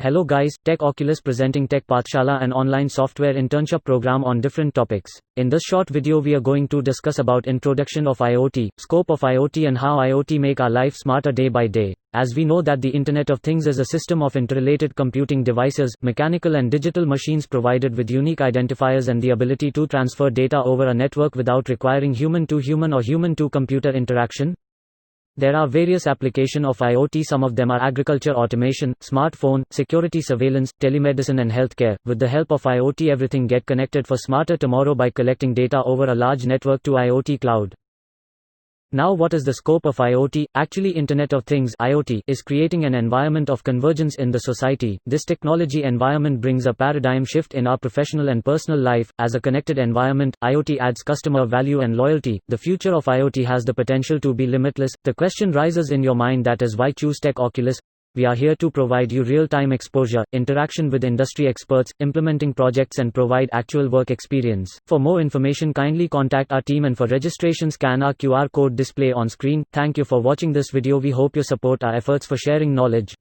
Hello guys, TechOculus presenting Tech-Paathshala, an online software internship program on different topics. In this short video we are going to discuss about introduction of IoT, scope of IoT and how IoT make our life smarter day by day. As we know that the Internet of Things is a system of interrelated computing devices, mechanical and digital machines provided with unique identifiers and the ability to transfer data over a network without requiring human-to-human or human-to-computer interaction. There are various applications of IoT. Some of them are agriculture automation, smartphone, security surveillance, telemedicine and healthcare. With the help of IoT everything get connected for smarter tomorrow by collecting data over a large network to IoT cloud. Now what is the scope of IoT? Actually Internet of Things (IoT) is creating an environment of convergence in the society. This technology environment brings a paradigm shift in our professional and personal life. As a connected environment, IoT adds customer value and loyalty. The future of IoT has the potential to be limitless. The question rises in your mind, that is why choose TechOculus. We are here to provide you real-time exposure, interaction with industry experts, implementing projects and provide actual work experience. For more information kindly contact our team, and for registration scan our QR code display on screen. Thank you for watching this video. We hope you support our efforts for sharing knowledge.